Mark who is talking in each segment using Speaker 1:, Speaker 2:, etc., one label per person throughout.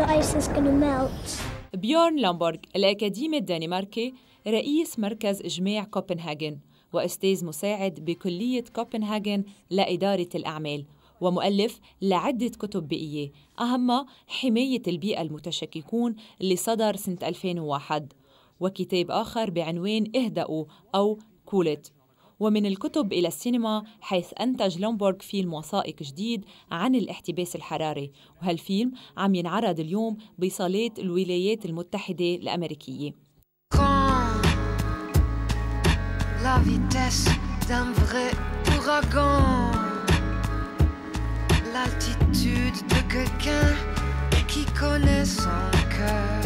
Speaker 1: the ice is going to melt.
Speaker 2: بيورن لومبورغ الأكاديمي الدنماركي رئيس مركز إجماع كوبنهاجن وأستاذ مساعد بكلية كوبنهاجن لإدارة الأعمال ومؤلف لعدة كتب بيئية أهمها حماية البيئة المتشككون اللي صدر سنة 2001 وكتاب آخر بعنوان اهدأوا أو كولت. ومن الكتب إلى السينما حيث أنتج لومبورغ فيلم وثائقي جديد عن الاحتباس الحراري وهالفيلم عم ينعرض اليوم بصالات الولايات المتحدة الأمريكية.
Speaker 3: La vitesse d'un vrai ouragan, l'altitude de quelqu'un qui connaît son cœur.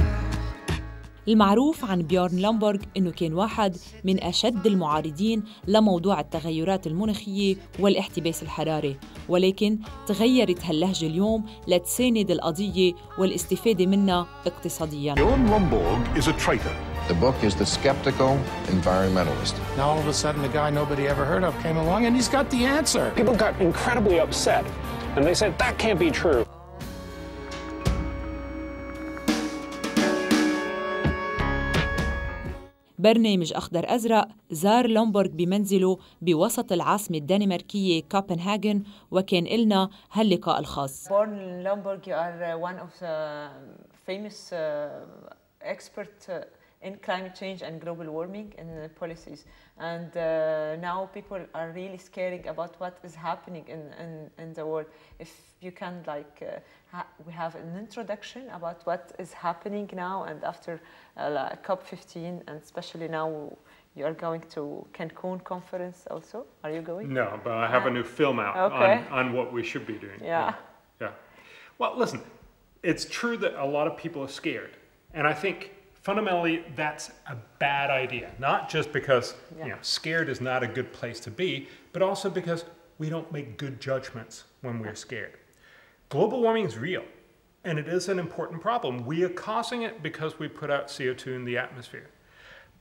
Speaker 2: المعروف عن بيورن لومبورغ إنه كان واحد من أشد المعارضين لموضوع التغيرات المناخية والاحتباس الحراري، ولكن تغيرت هاللهجة اليوم لتساند القضية والاستفادة منها اقتصادياً.
Speaker 4: Bjørn Lomborg is a traitor.
Speaker 5: The book is The Skeptical Environmentalist.
Speaker 6: Now all of a sudden the guy nobody ever heard of came along and he's got the answer.
Speaker 7: People got incredibly upset and they said that can't be true.
Speaker 2: برنامج أخضر أزرق زار لومبورغ بمنزله بوسط العاصمة الدنماركية كوبنهاجن وكان إلنا هاللقاء الخاص.
Speaker 8: Bjørn Lomborg, you are one of the famous experts in climate change and global warming and policies. And now people are really scared about what is happening in the world. If you can we have an introduction about what is happening now and after COP15, and especially now you are going to Cancun conference also. Are you going?
Speaker 9: No, but I have a new film out on what we should be doing.
Speaker 8: Yeah.
Speaker 9: Well, listen, it's true that a lot of people are scared. And I think fundamentally that's a bad idea. Not just because scared is not a good place to be, but also because we don't make good judgments when we're scared. Global warming is real, and it is an important problem. We are causing it because we put out CO2 in the atmosphere.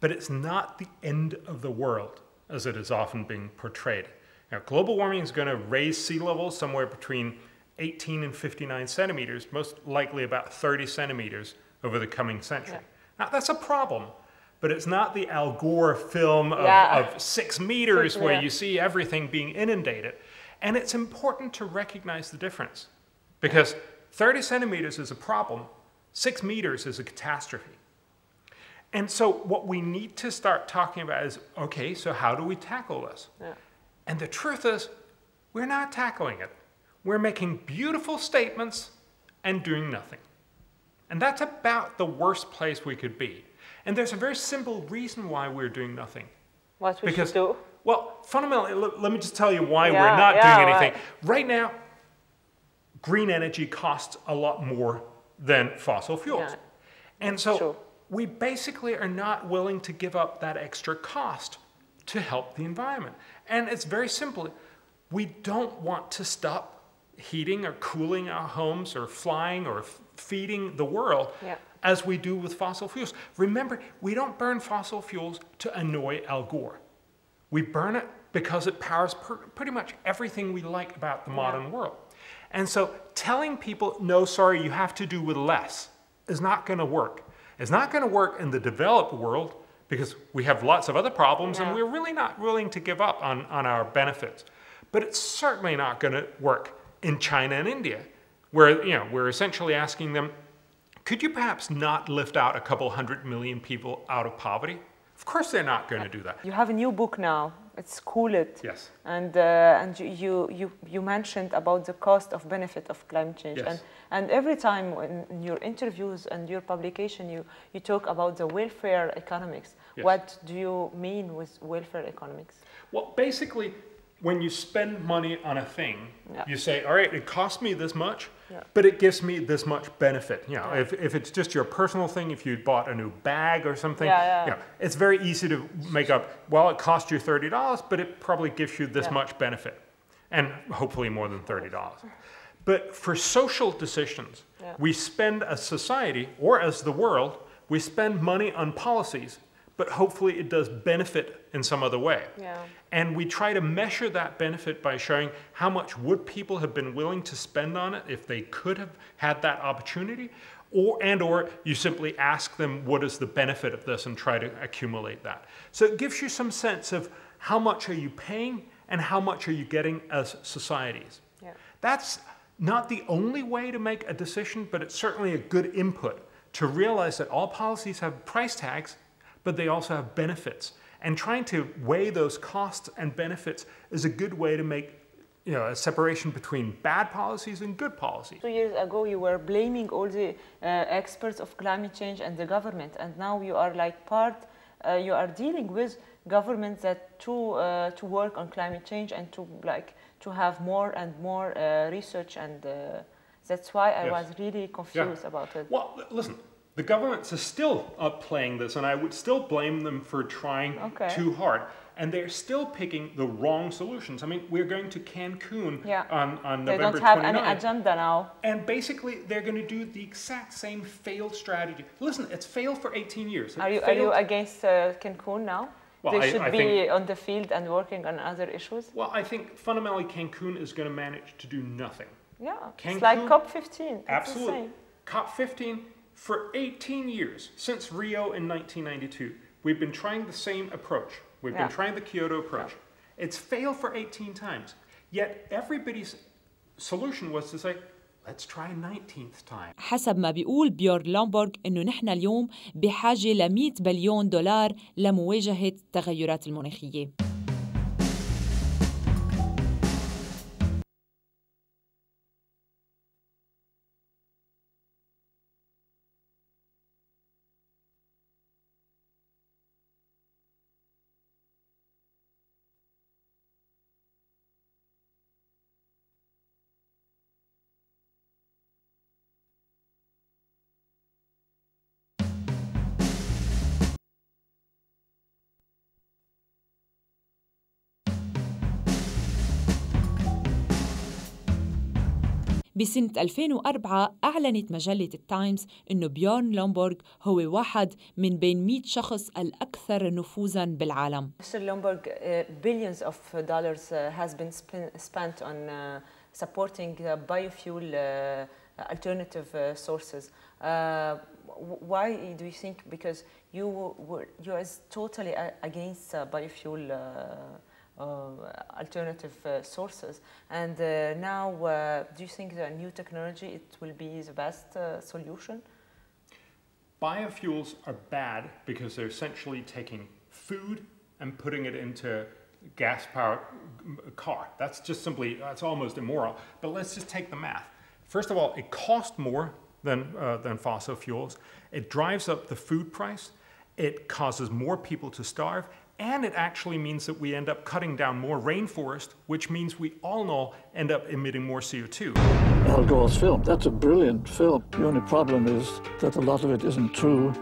Speaker 9: But it's not the end of the world, as it is often being portrayed. Now, global warming is going to raise sea levels somewhere between 18 and 59 centimeters, most likely about 30 centimeters over the coming century. Now, that's a problem, but it's not the Al Gore film of 6 meters where you see everything being inundated. And it's important to recognize the difference because 30 centimeters is a problem, 6 meters is a catastrophe. And so what we need to start talking about is, okay, so how do we tackle this? And the truth is, we're not tackling it. We're making beautiful statements and doing nothing. And that's about the worst place we could be. And there's a very simple reason why we're doing nothing.
Speaker 8: What we should do?
Speaker 9: Well, fundamentally, let me just tell you why we're not doing anything. Right now, green energy costs a lot more than fossil fuels. And so we basically are not willing to give up that extra cost to help the environment. And it's very simple. We don't want to stop heating or cooling our homes or flying or feeding the world as we do with fossil fuels. Remember, we don't burn fossil fuels to annoy Al Gore. We burn it because it powers pretty much everything we like about the modern world. And so telling people, no, sorry, you have to do with less is not going to work. It's not going to work in the developed world because we have lots of other problems and we're really not willing to give up on our benefits. But it's certainly not going to work in China and India, where we're essentially asking them, could you perhaps not lift out a couple 100 million people out of poverty? Of course they're not going to do that.
Speaker 8: You have a new book now. It's Cool It.
Speaker 9: Yes.
Speaker 8: And you mentioned about the cost of benefit of climate change.
Speaker 9: Yes.
Speaker 8: And every time in your interviews and your publication, you talk about the welfare economics.
Speaker 9: Yes.
Speaker 8: What do you mean with welfare economics?
Speaker 9: Well, basically, when you spend money on a thing, you say, all right, it costs me this much, but it gives me this much benefit. If it's just your personal thing, if you bought a new bag or something, it's very easy to make up, well, it cost you $30, but it probably gives you this much benefit, and hopefully more than $30. But for social decisions, we spend as society, or as the world, we spend money on policies, but hopefully it does benefit in some other way. And we try to measure that benefit by showing how much would people have been willing to spend on it if they could have had that opportunity, or you simply ask them what is the benefit of this and try to accumulate that. So it gives you some sense of how much are you paying and how much are you getting as societies.
Speaker 8: Yeah.
Speaker 9: That's not the only way to make a decision, but it's certainly a good input to realize that all policies have price tags, but they also have benefits. And trying to weigh those costs and benefits is a good way to make a separation between bad policies and good policies.
Speaker 8: 2 years ago, you were blaming all the experts of climate change and the government, and now you are like you are dealing with governments that to work on climate change and to have more and more research, and that's why I was really confused about it.
Speaker 9: Well, listen, the governments are still playing this, and I would still blame them for trying too hard. And they're still picking the wrong solutions. I mean, we're going to Cancun on November 29th.
Speaker 8: They don't have any agenda now.
Speaker 9: And basically, they're going to do the exact same failed strategy. Listen, it's failed for 18 years.
Speaker 8: Are you against Cancun now?
Speaker 9: Well,
Speaker 8: they should be on the field and working on other issues?
Speaker 9: Well, I think fundamentally Cancun is going to manage to do nothing.
Speaker 8: Yeah,
Speaker 9: Cancun,
Speaker 8: it's like COP15.
Speaker 9: Absolutely. COP15, for 18 years, since Rio in 1992, we've been trying the same approach. We've been trying the Kyoto approach. It's failed for 18 times. Yet everybody's solution was to say, let's try 19th time.
Speaker 2: حسب ما بيقول بيورن لومبورغ إنه نحن اليوم بحاجة ل$100 بليون لمواجهة التغيرات المناخية. بسنة 2004 أعلنت مجلة التايمز إنه بيورن لومبورغ هو واحد من بين 100 شخص الأكثر نفوذاً بالعالم.
Speaker 8: Mr. Lomborg, billions of dollars has been spent on supporting biofuel alternative sources. Why do you think? Because you are totally against biofuel alternative sources, and now do you think the new technology it will be the best solution?
Speaker 9: Biofuels are bad because they're essentially taking food and putting it into gas-powered car. That's just simply, that's almost immoral. But let's just take the math. First of all, it costs more than fossil fuels. It drives up the food price. It causes more people to starve. And it actually means that we end up cutting down more rainforest, which means we all know end up emitting more CO2.
Speaker 1: Al Gore's film, that's a brilliant film. The only problem is that a lot of it isn't true,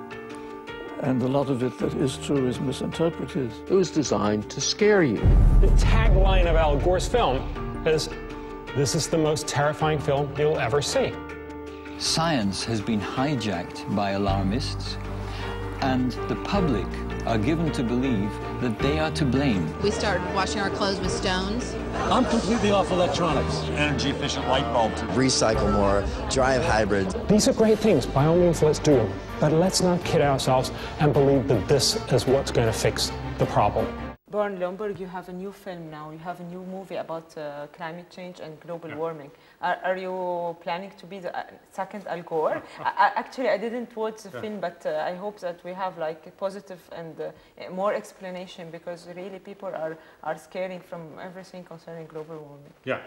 Speaker 1: and a lot of it that is true is misinterpreted.
Speaker 10: It was designed to scare you.
Speaker 7: The tagline of Al Gore's film is, "This is the most terrifying film you'll ever see."
Speaker 11: Science has been hijacked by alarmists, and the public are given to believe that they are to blame.
Speaker 12: We start washing our clothes with stones.
Speaker 13: I'm completely off electronics.
Speaker 14: Energy efficient light bulbs.
Speaker 15: Recycle more, drive hybrids.
Speaker 7: These are great things. By all means, let's do them. But let's not kid ourselves and believe that this is what's going to fix the problem.
Speaker 8: Bjørn Lomborg, you have a new film now. You have a new movie about climate change and global warming. Are you planning to be the second Al Gore? Actually, I didn't watch the film, but I hope that we have like a positive and more explanation, because really people are scaring from everything concerning global warming.
Speaker 9: Yeah.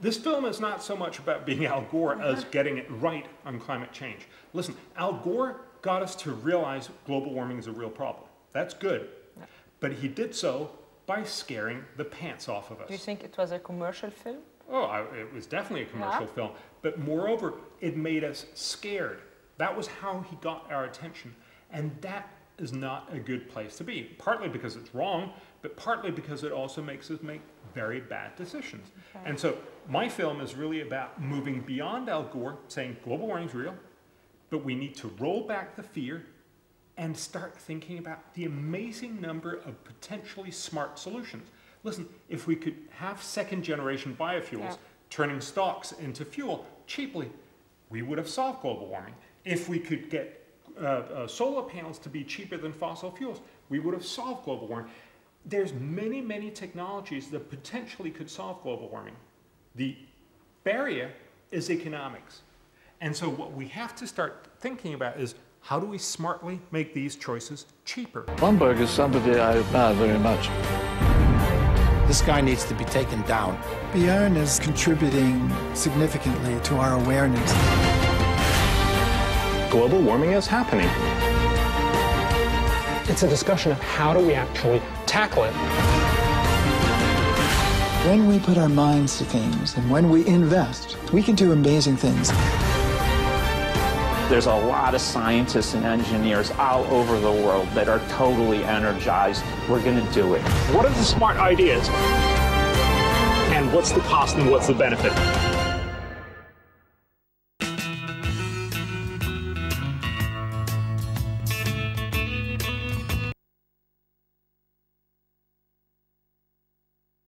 Speaker 9: This film is not so much about being Al Gore as getting it right on climate change. Listen, Al Gore got us to realize global warming is a real problem. That's good. But he did so by scaring the pants off of us.
Speaker 8: Do you think it was a commercial film?
Speaker 9: Oh, it was definitely a commercial film. But moreover, it made us scared. That was how he got our attention. And that is not a good place to be. Partly because it's wrong, but partly because it also makes us make very bad decisions. Okay. And so my film is really about moving beyond Al Gore, saying global warming is real, but we need to roll back the fear and start thinking about the amazing number of potentially smart solutions. Listen, if we could have second-generation biofuels turning stocks into fuel cheaply, we would have solved global warming. If we could get solar panels to be cheaper than fossil fuels, we would have solved global warming. There's many, many technologies that potentially could solve global warming. The barrier is economics. And so what we have to start thinking about is, how do we smartly make these choices cheaper?
Speaker 1: Lomborg is somebody I admire very much.
Speaker 6: This guy needs to be taken down.
Speaker 14: Bjørn is contributing significantly to our awareness.
Speaker 16: Global warming is happening.
Speaker 7: It's a discussion of how do we actually tackle it.
Speaker 14: When we put our minds to things and when we invest, we can do amazing things.
Speaker 10: There's a lot of scientists and engineers all over the world that are totally energized. We're going to do it.
Speaker 16: What are the smart ideas? And what's the cost and what's the benefit?